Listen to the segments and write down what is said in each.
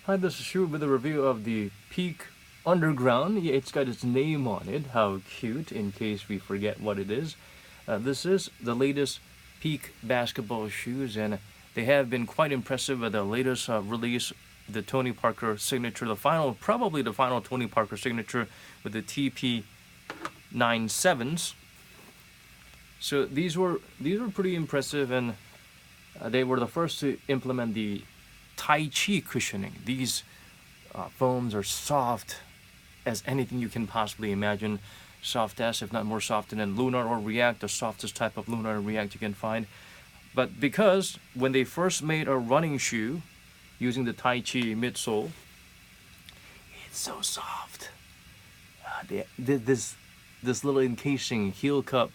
Hi, this is Shu with a review of the Peak Underground. Yeah, it's got its name on it. How cute, in case we forget what it is. This is the latest Peak basketball shoes, and they have been quite impressive with the latest release, the Tony Parker signature, probably the final Tony Parker signature with the TP97s. So these were pretty impressive, and they were the first to implement the Tai Chi cushioning. These foams are soft as anything you can possibly imagine. Soft as, if not more soft than Lunar or React, the softest type of Lunar and React you can find. But because when they first made a running shoe using the Tai Chi midsole, it's so soft. This little encasing heel cup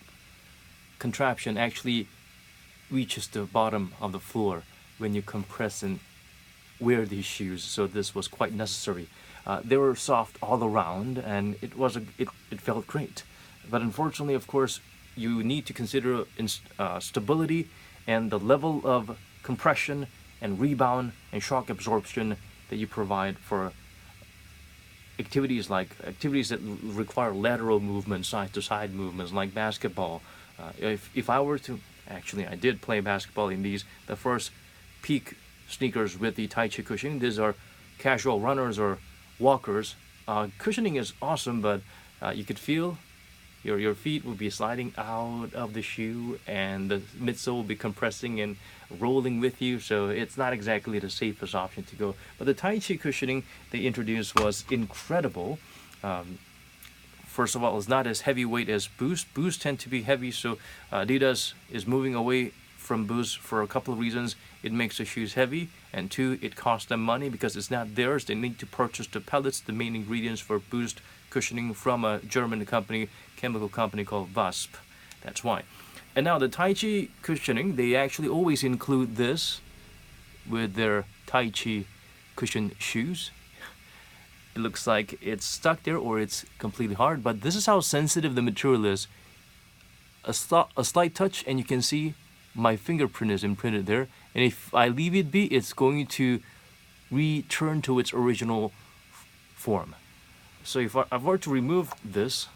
contraption actually reaches the bottom of the floor when you compress and wear these shoes, so this was quite necessary. They were soft all around, and it felt great. But unfortunately, of course, you need to consider stability and the level of compression and rebound and shock absorption that you provide for activities that require lateral movement, side to side movements like basketball. If I were to, actually, I did play basketball in the first Peak sneakers with the Tai Chi cushioning. These are casual runners or walkers. Cushioning is awesome, but you could feel your feet will be sliding out of the shoe, and the midsole will be compressing and rolling with you, so it's not exactly the safest option to go. But the Tai Chi cushioning they introduced was incredible. First of all, it's not as heavyweight as Boost. Boost tend to be heavy, so Adidas is moving away from Boost for a couple of reasons. It makes the shoes heavy, and two, it costs them money because it's not theirs. They need to purchase the pellets, the main ingredients for Boost cushioning, from a German chemical company called Wasp. That's why. And now the Tai Chi cushioning, they actually always include this with their Tai Chi cushion shoes. It looks like it's stuck there or it's completely hard, but this is how sensitive the material is. A slight touch and you can see my fingerprint is imprinted there, and if I leave it be, it's going to return to its original form. So if I were to remove this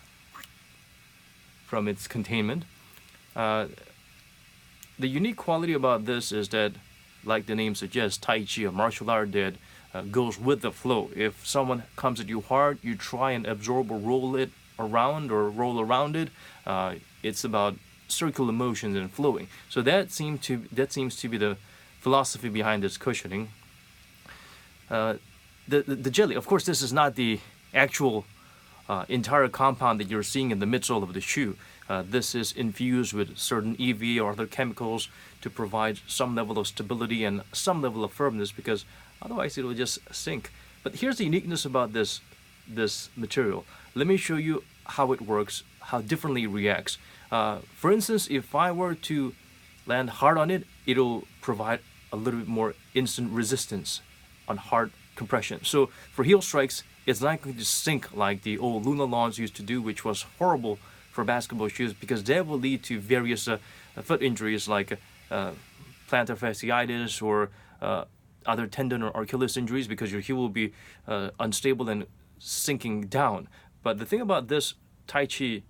from its containment, the unique quality about this is that, like the name suggests, Tai Chi, a martial art that goes with the flow. If someone comes at you hard, you try and absorb or roll around it. It's about circular motions and flowing. So that seems to be the philosophy behind this cushioning. The jelly, of course, this is not the actual entire compound that you're seeing in the midsole of the shoe. This is infused with certain EV or other chemicals to provide some level of stability and some level of firmness, because otherwise it will just sink. But here's the uniqueness about this material. Let me show you how it works, how differently it reacts. For instance, if I were to land hard on it, it'll provide a little bit more instant resistance on hard compression. So for heel strikes, it's not going to sink like the old Lunarlons used to do, which was horrible for basketball shoes, because that will lead to various foot injuries like plantar fasciitis or other tendon or Achilles injuries, because your heel will be unstable and sinking down. But the thing about this Tai Chi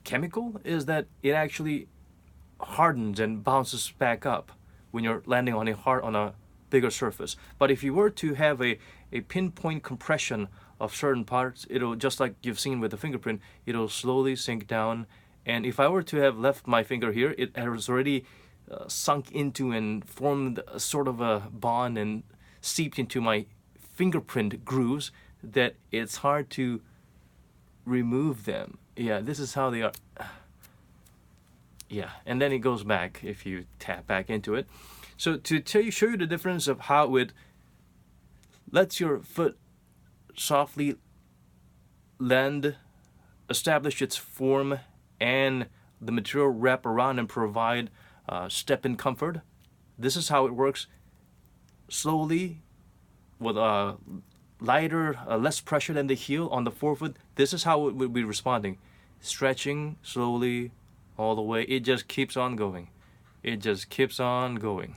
chemical is that it actually hardens and bounces back up when you're landing on a bigger surface. But if you were to have a pinpoint compression of certain parts, it'll, just like you've seen with the fingerprint, it'll slowly sink down. And if I were to have left my finger here, it has already sunk into and formed a sort of a bond and seeped into my fingerprint grooves that it's hard to remove them. Yeah, this is how they are. Yeah, and then it goes back if you tap back into it. So to show you the difference of how it lets your foot softly land, establish its form, and the material wrap around and provide step-in comfort. This is how it works. Slowly, with lighter, less pressure than the heel on the forefoot. This is how it would be responding. Stretching slowly all the way. It just keeps on going. It just keeps on going.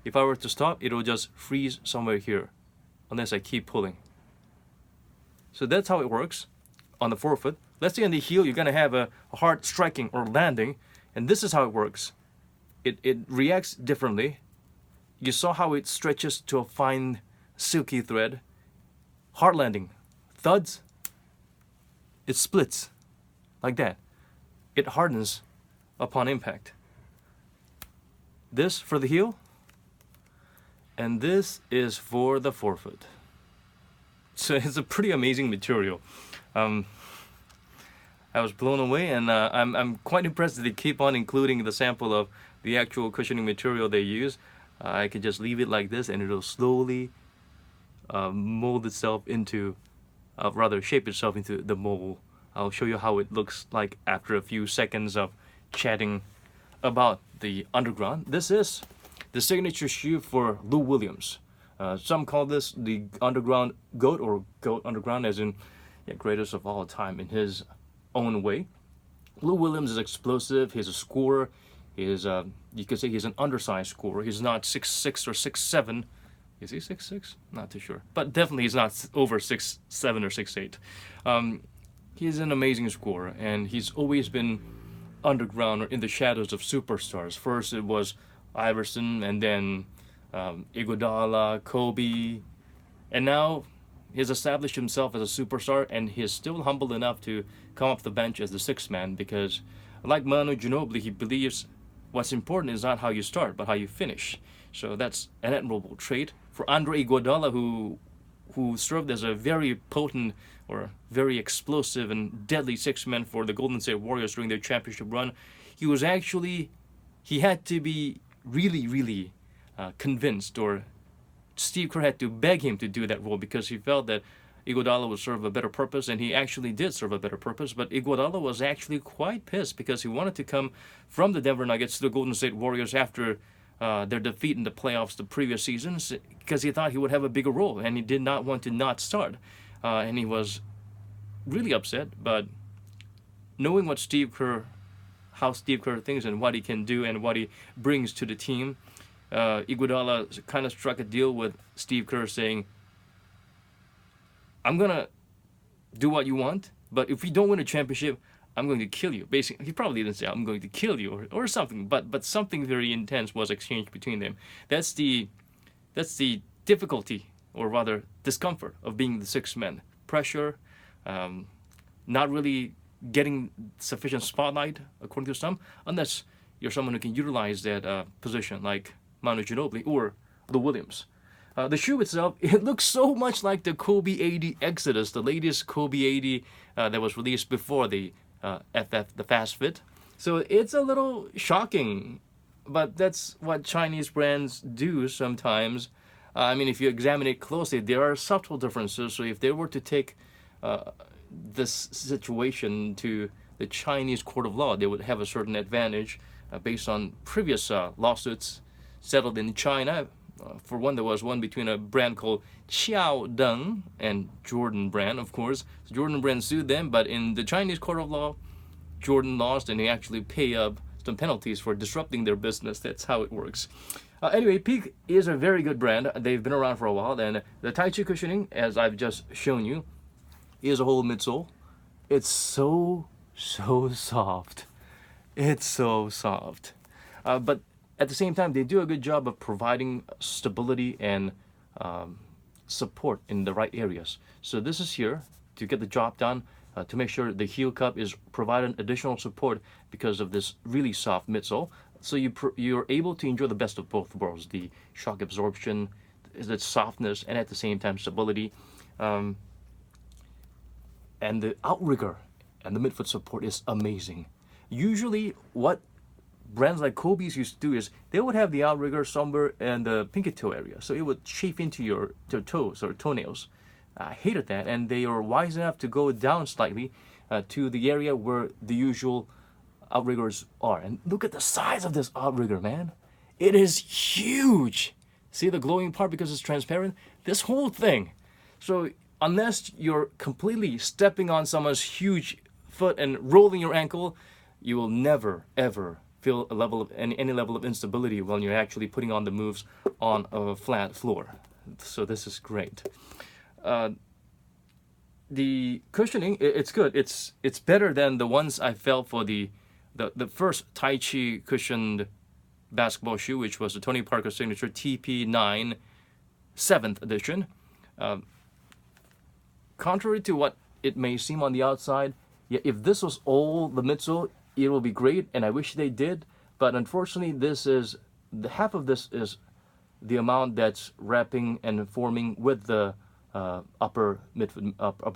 If I were to stop, it'll just freeze somewhere here unless I keep pulling. So that's how it works on the forefoot. Let's say on the heel, you're gonna have a hard striking or landing, and this is how it works. It reacts differently. You saw how it stretches to a fine silky thread. Hard landing, thuds, it splits like that. It hardens upon impact. This for the heel, and this is for the forefoot. So it's a pretty amazing material. I was blown away, and I'm quite impressed that they keep on including the sample of the actual cushioning material they use. I could just leave it like this, and it'll slowly mold itself into, rather shape itself into the mold. I'll show you how it looks like after a few seconds of chatting about the Underground. This is the signature shoe for Lou Williams. Some call this the Underground GOAT, or GOAT Underground, as in greatest of all time in his own way. Lou Williams is explosive. He's a scorer. He's you could say he's an undersized scorer. He's not 6'6" or 6'7". Is he 6'6"? Not too sure, but definitely he's not over 6'7" or 6'8". He's an amazing scorer, and he's always been underground or in the shadows of superstars. First it was Iverson, and then Iguodala, Kobe, and now he's established himself as a superstar, and he's still humble enough to come off the bench as the sixth man, because like Manu Ginobili, he believes what's important is not how you start, but how you finish. So that's an admirable trait. For Andre Iguodala, who served as a very potent or very explosive and deadly sixth man for the Golden State Warriors during their championship run, he had to be really convinced, or Steve Kerr had to beg him to do that role, because he felt that Iguodala would serve a better purpose, and he actually did serve a better purpose. But Iguodala was actually quite pissed because he wanted to come from the Denver Nuggets to the Golden State Warriors after their defeat in the playoffs the previous seasons, because he thought he would have a bigger role, and he did not want to not start. And he was really upset. But knowing what how Steve Kerr thinks and what he can do and what he brings to the team, Iguodala kind of struck a deal with Steve Kerr, saying, I'm gonna do what you want, but if we don't win a championship, I'm going to kill you. Basically, he probably didn't say I'm going to kill you or something, but something very intense was exchanged between them. That's the difficulty, or rather discomfort, of being the sixth man. Pressure, not really getting sufficient spotlight, according to some, unless you're someone who can utilize that position, like Manu Ginobili or Lou Williams. The shoe itself, it looks so much like the Kobe 80 Exodus, the latest Kobe 80 that was released before the FF, the Fast Fit. So it's a little shocking, but that's what Chinese brands do sometimes. I mean, if you examine it closely, there are subtle differences. So if they were to take this situation to the Chinese court of law, they would have a certain advantage based on previous lawsuits settled in China. For one, there was one between a brand called Xiao Deng and Jordan Brand, of course. Jordan Brand sued them, but in the Chinese court of law, Jordan lost, and they actually pay up some penalties for disrupting their business. That's how it works. Anyway, Peak is a very good brand. They've been around for a while, and the Tai Chi cushioning, as I've just shown you, is a whole midsole. It's so soft. It's so soft. But at the same time, they do a good job of providing stability and support in the right areas. So this is here to get the job done, to make sure the heel cup is providing additional support because of this really soft midsole. So you're able to enjoy the best of both worlds: the shock absorption, the softness, and at the same time stability. And the outrigger and the midfoot support is amazing. Usually, what brands like Kobe's used to do is they would have the outrigger somewhere in the pinky toe area, so it would chafe into your toes or toenails. I hated that, and they are wise enough to go down slightly to the area where the usual outriggers are. And look at the size of this outrigger, man. It is huge. See the glowing part because it's transparent? This whole thing. So unless you're completely stepping on someone's huge foot and rolling your ankle, you will never, ever feel a level of any level of instability when you're actually putting on the moves on a flat floor. So this is great. The cushioning, it's good. It's better than the ones I felt for the first Tai Chi cushioned basketball shoe, which was the Tony Parker Signature TP9 7th edition. Contrary to what it may seem on the outside, yeah, if this was all the midsole, it would be great, and I wish they did. But unfortunately, this is half of this is the amount that's wrapping and forming with the upper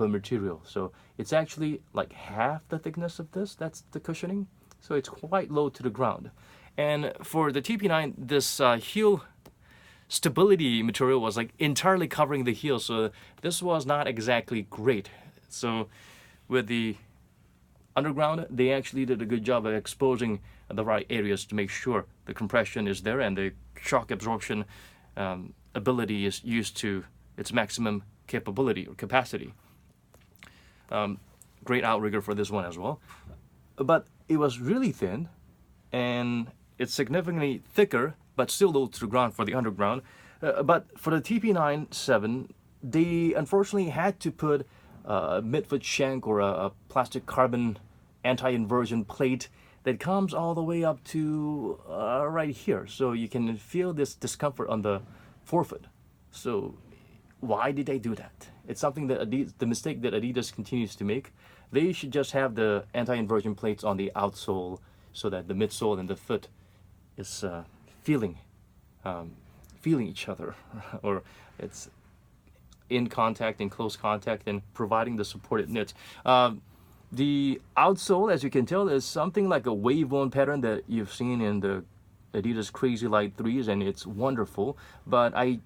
material. So it's actually like half the thickness of this. That's the cushioning. So it's quite low to the ground. And for the TP9, this heel stability material was like entirely covering the heel. So this was not exactly great. So with the underground, they actually did a good job of exposing the right areas to make sure the compression is there and the shock absorption ability is used to its maximum capability or capacity. Great outrigger for this one as well. But it was really thin, and it's significantly thicker, but still low to the ground for the underground. But for the TP9-7, they unfortunately had to put a midfoot shank or a plastic carbon anti-inversion plate that comes all the way up to right here. So you can feel this discomfort on the forefoot. So why did they do that? It's something that the mistake that Adidas continues to make. They should just have the anti-inversion plates on the outsole so that the midsole and the foot is feeling each other, or it's in contact, in close contact, and providing the supported knit. The outsole, as you can tell, is something like a wave-worn pattern that you've seen in the Adidas Crazy Light 3s, and it's wonderful. But I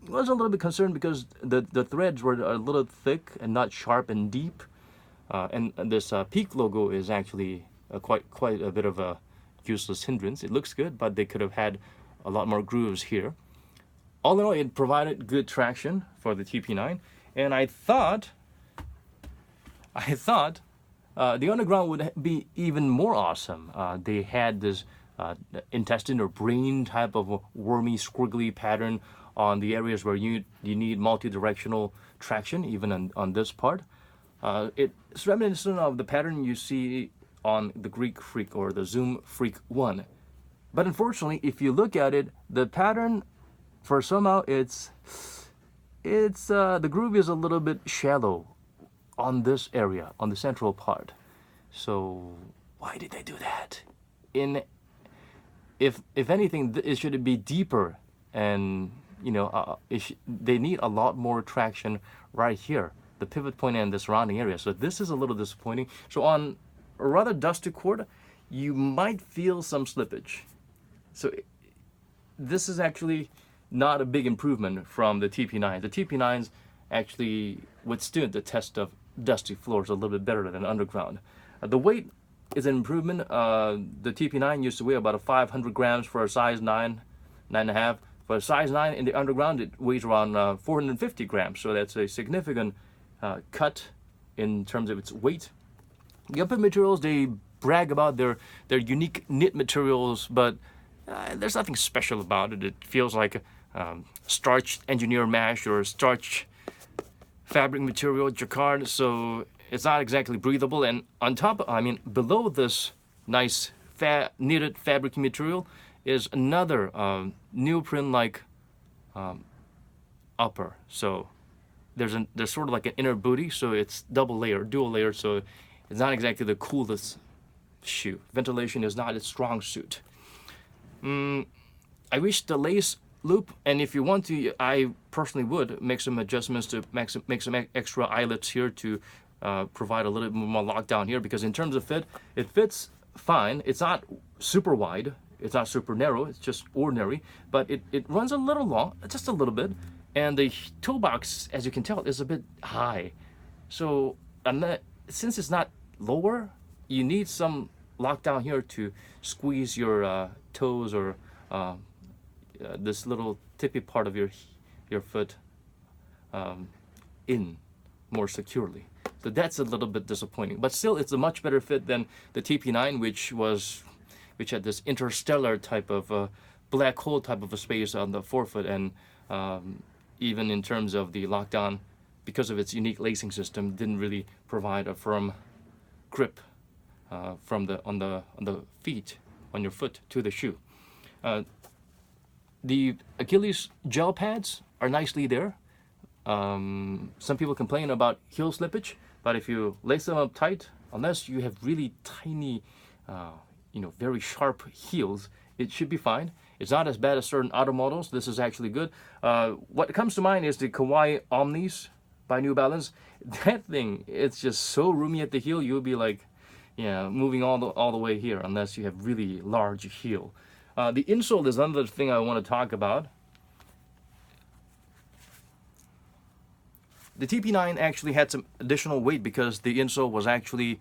was a little bit concerned because the threads were a little thick and not sharp and deep. And this Peak logo is actually quite a bit of a useless hindrance. It looks good, but they could have had a lot more grooves here. All in all, it provided good traction for the TP9, and I thought the underground would be even more awesome. They had this intestine or brain type of wormy, squiggly pattern on the areas where you need multi-directional traction, even on this part. It's reminiscent of the pattern you see on the Greek Freak or the Zoom Freak 1. But unfortunately, if you look at it, the pattern, for somehow it's the groove is a little bit shallow on this area, on the central part. So why did they do that? If anything, it should be deeper, and they need a lot more traction right here, the pivot point and the surrounding area. So this is a little disappointing. So on a rather dusty court, you might feel some slippage. So this is actually not a big improvement from the TP9. The TP9s actually withstood the test of dusty floors a little bit better than underground. The weight is an improvement. The TP9 used to weigh about 500 grams for a size 9, 9.5. For a size 9 in the underground, it weighs around 450 grams. So that's a significant cut in terms of its weight. The upper materials, they brag about their unique knit materials, but there's nothing special about it. It feels like starch engineer mesh or starch fabric material, jacquard, so it's not exactly breathable. And on top, below this nice knitted fabric material is another neoprene-like upper. So there's sort of like an inner booty, so it's dual layered, so it's not exactly the coolest shoe. Ventilation is not its strong suit. I wish the lace loop, and if you want to, I personally would make some adjustments to make some extra eyelets here to provide a little bit more lockdown here, because in terms of fit, it fits fine. It's not super wide, it's not super narrow, it's just ordinary, but it runs a little long, just a little bit, and the toe box, as you can tell, is a bit high. So since it's not lower, you need some lockdown here to squeeze your toes or this little tippy part of your foot in more securely. So that's a little bit disappointing, but still it's a much better fit than the TP9, which was which had this interstellar type of black hole type of a space on the forefoot, and even in terms of the lockdown, because of its unique lacing system, didn't really provide a firm grip from on the feet, on your foot to the shoe. The Achilles gel pads are nicely there. Some people complain about heel slippage, but if you lace them up tight, unless you have really tiny, very sharp heels, it should be fine. It's not as bad as certain auto models. This is actually good. What comes to mind is the Kawhi Omnis by New Balance. That thing, it's just so roomy at the heel, you'll be like, yeah, moving all the way here, unless you have really large heel. The insole is another thing I want to talk about. The TP9 actually had some additional weight because the insole was actually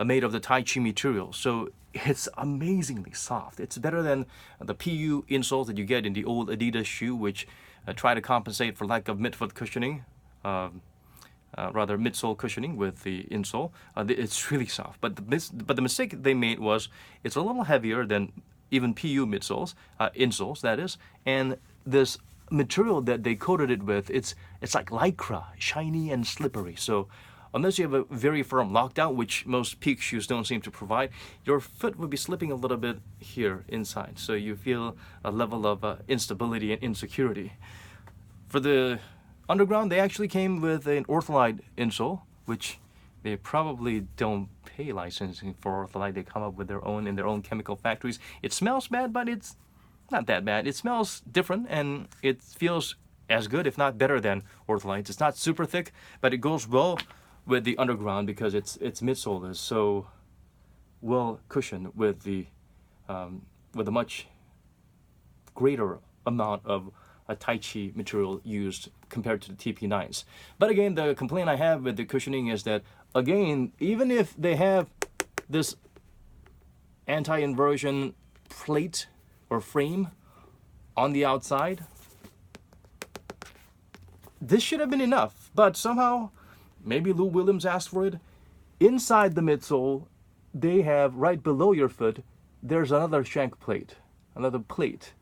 made of the Tai Chi material, so it's amazingly soft. It's better than the PU insoles that you get in the old Adidas shoe, which try to compensate for lack of midfoot cushioning, rather midsole cushioning with the insole. It's really soft, but the mistake they made was it's a little heavier than even PU midsoles, insoles that is, and this material that they coated it with, it's like lycra, shiny and slippery. So unless you have a very firm lockdown, which most peak shoes don't seem to provide, your foot would be slipping a little bit here inside, so you feel a level of instability and insecurity. For the underground, they actually came with an Ortholite insole, which they probably don't pay licensing for. Ortholite, they come up with their own in their own chemical factories. It smells bad, but it's not that bad. It smells different, and it feels as good, if not better, than Ortholite. It's not super thick, but it goes well with the underground because its midsole is so well cushioned with a much greater amount of a Tai Chi material used compared to the TP9s. But again, the complaint I have with the cushioning is that, again, even if they have this anti-inversion plate or frame on the outside, this should have been enough. But somehow, maybe Lou Williams asked for it. Inside the midsole, they have, right below your foot, there's another shank plate, another plate.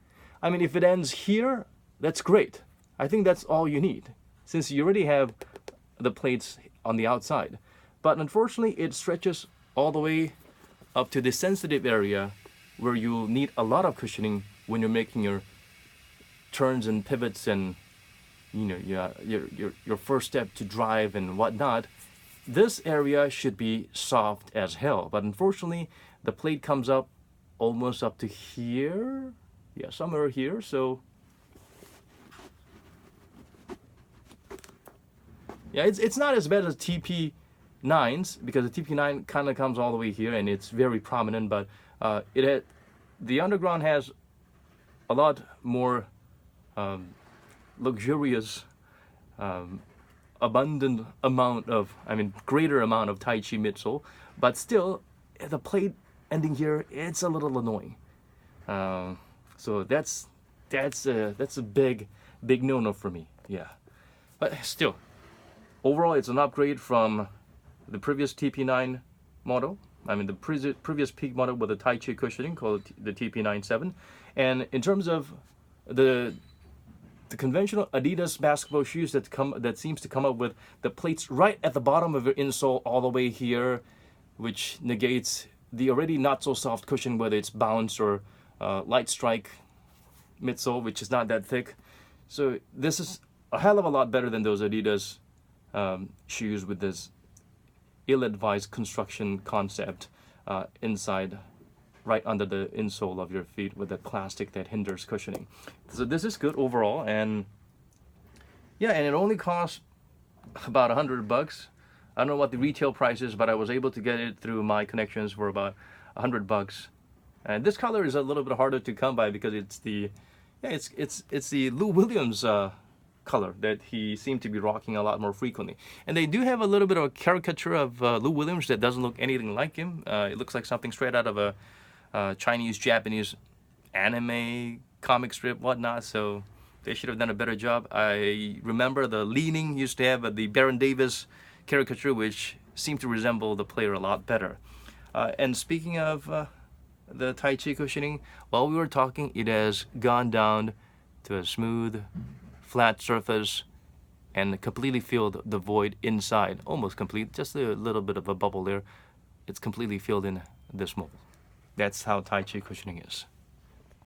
I mean, if it ends here, that's great. I think that's all you need, since you already have the plates on the outside. But unfortunately, it stretches all the way up to the sensitive area where you need a lot of cushioning when you're making your turns and pivots and your first step to drive and whatnot. This area should be soft as hell, but unfortunately, the plate comes up almost up to here. Yeah, somewhere here. So yeah, it's not as bad as TP9s, because the TP9 kind of comes all the way here and it's very prominent, but the underground has a lot more luxurious, abundant amount of, greater amount of Tai Chi midsole, but still, the plate ending here, it's a little annoying. So that's a big no-no for me. Yeah, but still, overall, it's an upgrade from the previous TP9 model. The previous peak model with the Tai Chi cushioning called the TP97. And in terms of the conventional Adidas basketball shoes that seems to come up with the plates right at the bottom of your insole all the way here, which negates the already not so soft cushion, whether it's Bounce or Light Strike midsole, which is not that thick. So this is a hell of a lot better than those Adidas shoes with this ill-advised construction concept inside, right under the insole of your feet, with the plastic that hinders cushioning. So this is good overall, and yeah, and it only costs about $100. I don't know what the retail price is, but I was able to get it through my connections for about $100. And this color is a little bit harder to come by because it's the Lou Williams color that he seemed to be rocking a lot more frequently. And they do have a little bit of a caricature of Lou Williams that doesn't look anything like him. It looks like something straight out of a Chinese, Japanese anime comic strip, whatnot. So they should have done a better job. I remember the leaning used to have the Baron Davis caricature, which seemed to resemble the player a lot better. And speaking of the Tai Chi cushioning, while we were talking, it has gone down to a smooth, flat surface and completely filled the void inside, almost complete, just a little bit of a bubble there. It's completely filled in this mold. That's how Tai Chi cushioning is.